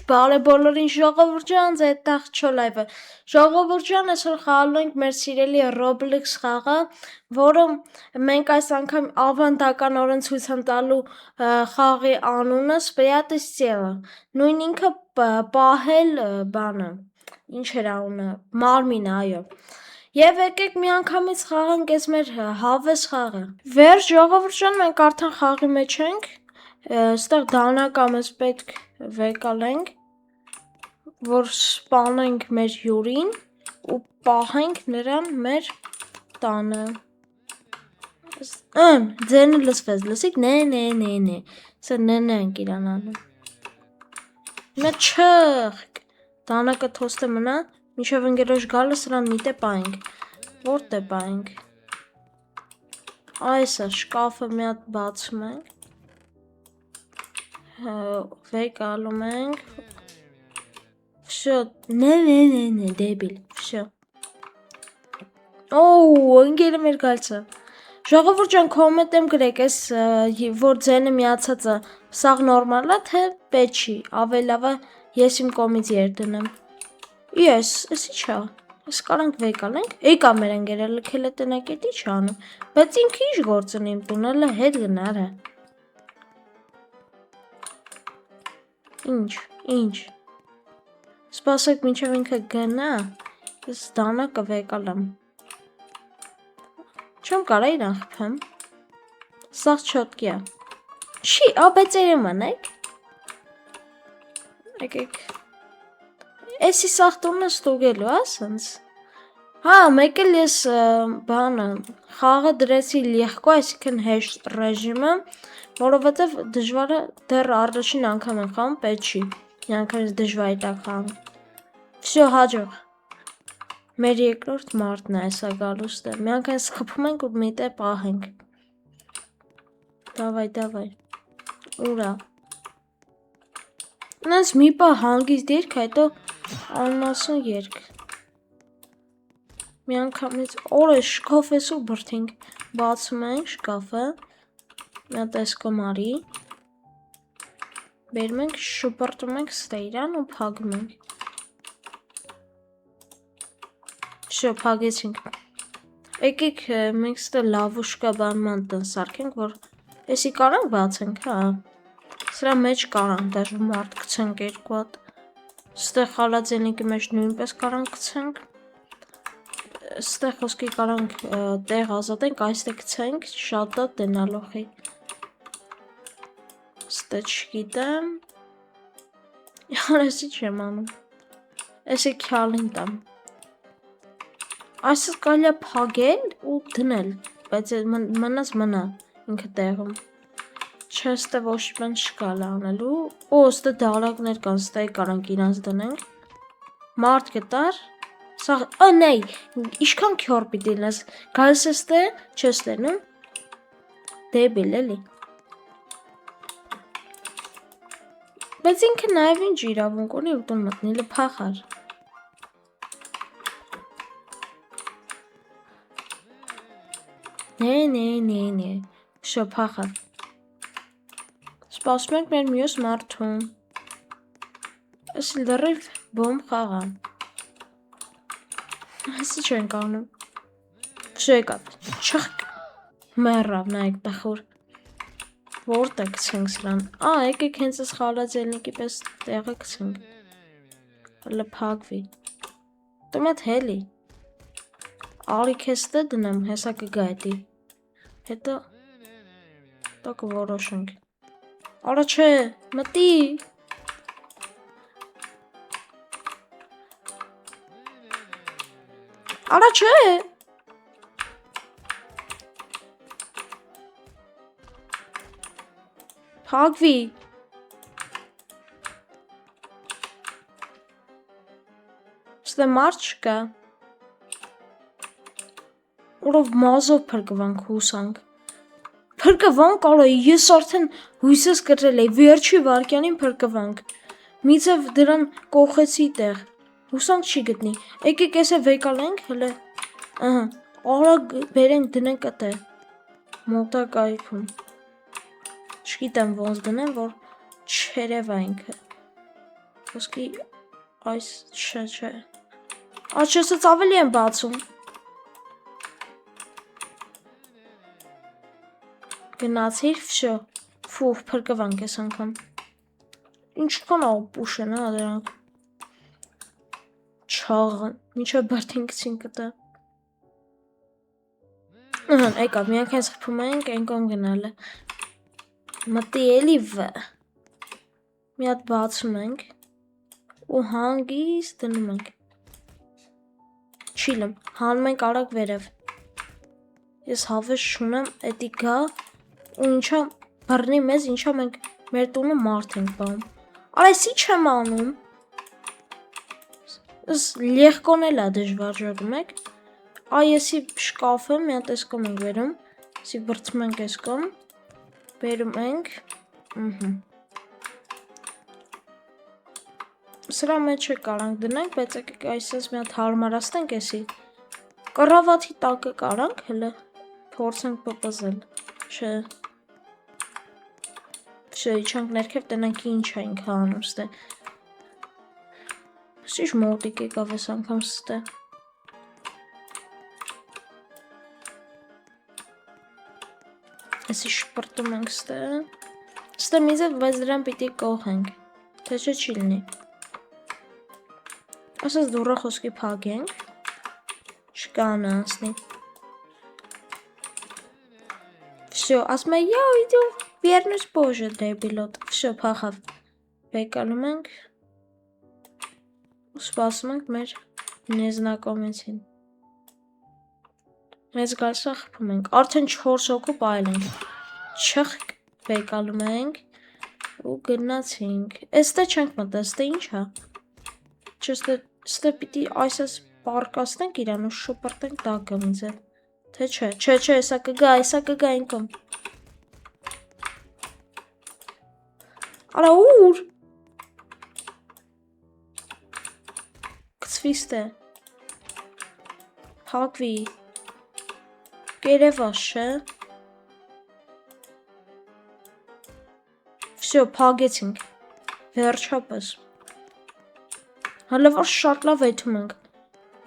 բարե բոլորին ժողովուրդ ջան, ձեզ տաղ լայվը։ Ժողովուրդ ջան, այսօր խաղալու ենք մեր սիրելի Roblox խաղը, որը մենք այս անգամ ավանդականորեն ցույց եմ տալու խաղի անունը Սպրիատեսիելը։ Նույն ինքը պահել բանը։ Ինչ էր անունը։ Մարմինը, այո։ Եվ եկեք միանգամից խաղանք այս մեր հավես խաղը։ Վերջ ժողովուրդ ջան, մենք արդեն խաղի մեջ ենք։ Այստեղ դանակամս պետք վեկալենք, որ սպանենք մեր հյուրին ու պահենք նրան մեր տանը։ Ձենը լսվեց, լսիք, նե, սա նենը ենք իրան անում։ Նա չխկ, դանակը թոստը մնա, մինչև ընկերոջ գալը սրան միտե պահենք, որտե պահենք։ Այսը շկաֆը մի հատ բացում ենք, վեկալում ենք, վշո, նե, դեբիլ, վշո, ընկերը մեր գալցը, ժողովուրդ ջան կոմենտ եմ գրեք, որ ձենը միացածը սաղ նորմալ է, թե պետք չի, ավելավը ես իմ կոմից երդնեմ, ես, եսի չա, ես կարանք վեկալենք, էիկա մեր ընկերը լքել է տնակետի չանում, բայց ինքը ինչ գործն իմ տունելը հետ գնար է, ինչ, սպասեք մինչև ինքը գնա, ես դանակը վեկալեմ, չեմ կարա իրան խփեմ, սաղ չոտկի է, չի, բայց երեմ անեք, եկեք, էսի սաղ տունը ստուգելու, ասենց, մեկ էլ ես բանը, խաղը դրեցի լիղկո, այսինքն հեշտ ռեժիմը, որովհետև դժվարը դեռ առաջին անգամ եմ խաղում, պետք չի, մի անգամից դժվարի տակ խաղում, վсё հաջող, մեր երկրորդ մարդն է այսա գալուստը, մի անգամից խփում ենք ու միտե պահենք, դավայ, ուրա, նենց մի պահ հանգիստ երգ, հետո աննասուն երգ, մի անգամից օրը շկաֆ ես ու բրթինք, բացում ենք շկաֆը, մի հատ այս կմարի, բերում ենք, շպրտում ենք ստեյրան ու փակում ենք, վсё, փակեցինք, եկեք մենք ստե լավուշկա բանման տնը սարքենք, որ էսի կարանք բացենք, սրա մեջ կարանք, դաժ մարդ կցենք երկու հատ, ստեղ խալածենիքի մեջ նույնպես կարանք կցենք, ստեղ խոսքի կարանք տեղ ազատենք, այստեղ կցենք, շատ դա տնալոխի, ստե չգիտեմ, եսի չեմ անում, եսի քյալին տամ, այսս կալյա պագել ու դնել, բայց մնաց մնա ինքը տեղում, չէ ստե ոչ բան չկալ անելու, ստե դարակներ կան, ստե կարանք իրանց դնենք, մարդ գտար, սաղ, նեյ, իշքան քյոր պիտի լես, գալս ստե, չես տենում, դեբիլ էլի, բայց ինքը նաև ինչ իրավունք ունի ուտուն մտնիլը պախար, նե, շո պախար, սպասում ենք մեր մյուս մարդուն, եսի լրիվ բոմ խաղա, այսի չենք անում, վշո եկավ, չխկ, մերավ, նայք տխուր, որտ է կցենք սրան, եկեք հենց ես խալած ելնիկի պես տեղը կցենք, հլը պագվի, տու մետ հելի, արիք հեստը դնեմ, հեսա կգա էտի, հետո, տո կորոշենք, արա չէ, մտի, արա չէ, պագվի, ստե մարդ չկա, որով մազով պրկվանք հուսանք, պրկվանք ալա, ես արդեն հույսս կրել էի, վերջի վարկյանին պրկվանք, միցև դրան կողեցի տեղ, հուսանք չի գտնի, եկեք ես է վեկալենք, հլը, արա բերենք դնենք ըտե, մոտակայքում, չգիտեմ ոնց դնեմ, որ չերևա ինքը, Ոսկի այս չէ։ Աչքսից ավելի եմ բացում։ Գնացիր, վсё։ Ֆու, փրկվանք այս անգամ։ Ինչքան ապուշ են, հա, դրանք։ Չաղը, միջը բրդին գցին կտա։ Եկավ, միանք հենց խփում ենք, ենքոմ գնալը։ Մտի էլի վ։ Մի հատ բացում ենք։ Ու հանգիստ դնում ենք։ Չիլում, հանում ենք արագ վերև։ Ես հավես չունեմ, էդի գա, ու ինչա բռնի մեզ, ինչա մենք մեր տունը մարդ ենք բանում։ Արայսի չեմ անում։ Ես լեղկոն էլ է դժվար ժողում եք։ Այսի շկաֆը մի հատ այս կողմ ենք վերում, ասի բրցում ենք այս կողմ, վերում ենք, Սրա մեջը կարանք դնենք, բայց եկեք այսպես մի հատ հարմարացնենք էսի, կռավաթի տակը կարանք, հլը փորձենք պպզել, չէ, վсё, իջանք ներքև տնենք ինչ ենք հանում ստե, սիշ մոտիկ եկավ ես անգամ ստե, Այսի շպրտում ենք ստե միզև, բայց դրան պիտի կողենք, թե չէ չի լինի։ Ասած դուռը խոսքի փակենք, չկան անցնի։ Всё, ասում է, я иду, вернусь позже, դեպիլոտ, всё, փախավ։ Բեկանում ենք, ու սպասում ենք մեր նեզնակոմեցին։ Մեզ գալսա խփում ենք, արդեն 4 հոգու պայել ենք, չխկ բեկալում ենք ու գնացինք, էստե չենք մտա, ստե ինչ հա, չստե պիտի այսս պարկասնենք իրան ու շպրտենք տակը միզև, թե չէ, եսա կգա ինքում, արա ուր, կծվի ստե, պակվի, Կերևաս չէ, վсё, փագեցինք, վերջապես, հələ որ շատ լավ էթում ենք,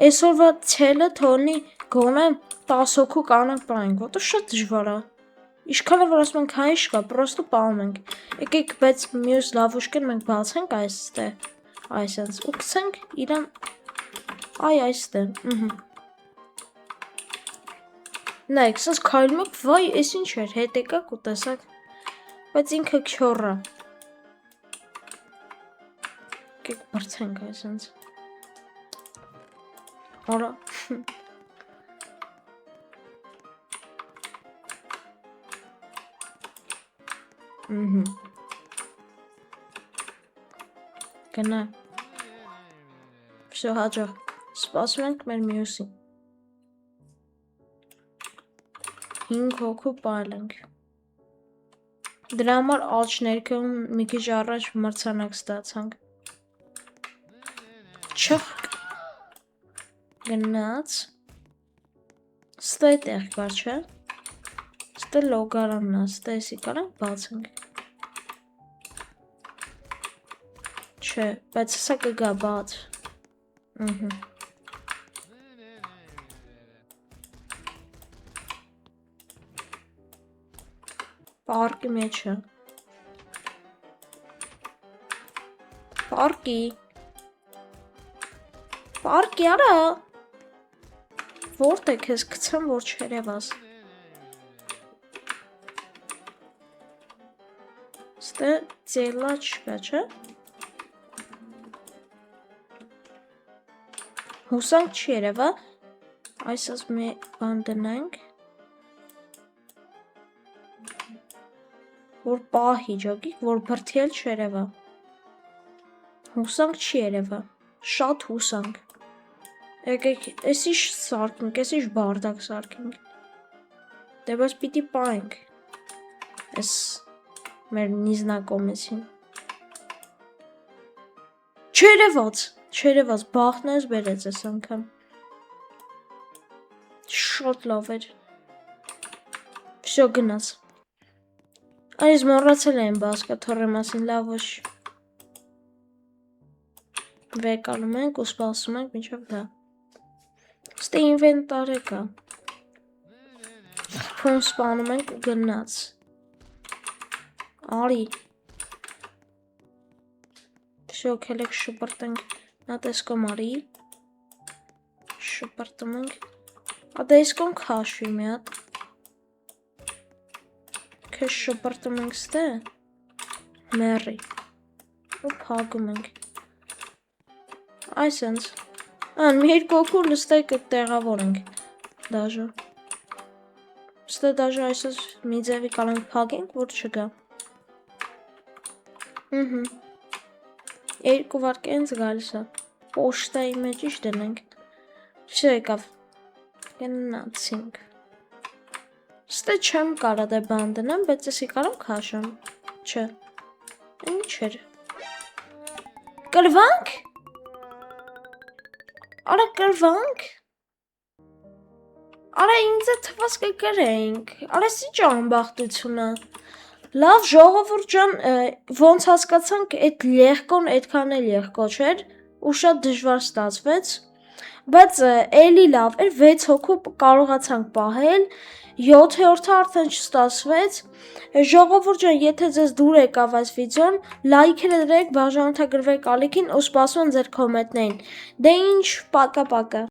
այսօրվա ցելը թողնի գոնե 10 հոգու կանանք պահենք, որտեղ շատ դժվար է, ինչքան որ ասում ենք հայ չկա, պրոստը պահում ենք, եկեք բայց մյուս լավուշկեն մենք բացենք այստե, այսենց, ու գցենք իրան, այստե, Նայք, սենց քայլում եք, վայ, ես ինչ էր, հետ եկակ ու տեսակ, բայց ինքը քյոռ է, կեք բրցենք այսենց, արա, գնա, վсё հաջող, սպասում ենք մեր մյուսին, 5 հոգու պայել ենք, դրա համար աջ ներքևում մի քիչ առաջ մրցանակ ստացանք, չխկ, գնաց, ստե տեղ կար չէ, ստե լոգարանն է, ստե եսի կարանք բացենք, չէ, բայց սա կգա բաց, Պարկի մեջը, պարկի արա, որդ է կեզ կցեմ, որ չերևաս, ստե ծելա չկա, չէ, հուսանք չի երևա, այսս մի բան դնենք, որ պահի ջոգիկ, որ բրդի էլ չերևա, հուսանք չի երևա, շատ հուսանք, եկեք, ես ինչ սարկինք, ես ինչ բարդակ սարկինք, դե բայց պիտի պայենք, ես մեր նիզնակոմեցին, չերևաց, բախն ես բերեց ես անգամ, շատ լավ էր, վсё գնաց, Այս մոռացել եմ բասկաթոռի մասին լավ ոչ, Վեկանում ենք ու սպասում ենք մինչև դա։ Ստե ինվենտարը կա։ Փոն սպանում ենք ու գնաց։ Արի։ Всё, քելեք շպրտենք։ Նա տեսկոմ արի։ Շպրտում ենք։ Ադե իսկոմ քաշվի մի հատ։ Քեզ շպրտում ենք ստե։ Մերի։ Ու փակում ենք։ Այսենց։ Ան մի երկու օքու նստեք տեղավորենք։ Դաժը։ Ստե դաժը այսպես մի ձևի կանենք փակենք, որ չգա։ Երկու վարկ ինձ գալիս է։ Պոշտայի մեջ ինչ դնենք։ Всё եկավ։ Գնացինք։ Ստե չեմ կարա դե բան դնեմ, բայց էսի կարամ քաշեմ։ Չէ։ Ինչ էր։ Կրվանք։ Արա կրվանք։ Արա ինձ է թվաց կգրենք։ Արա սի ճամբախտությունը։ Լավ ժողովուրդ ջան, ոնց հասկացանք, այդ լեղկոն այդքան էլ լեղկո չէր, ու շատ դժվար ստացվեց, բայց էլի լավ էր, 6 հոգու կարողացանք պահել, 7-րդը արդեն չստացվեց։ Ժողովուրդ ջան, եթե ձեզ դուր եկավ այս վիդեոն, լայքերը դրեք, բաժանորդագրվեք ալիքին ու սպասում եմ ձեր կոմենտներին։ Դե ինչ, պակա-պակա։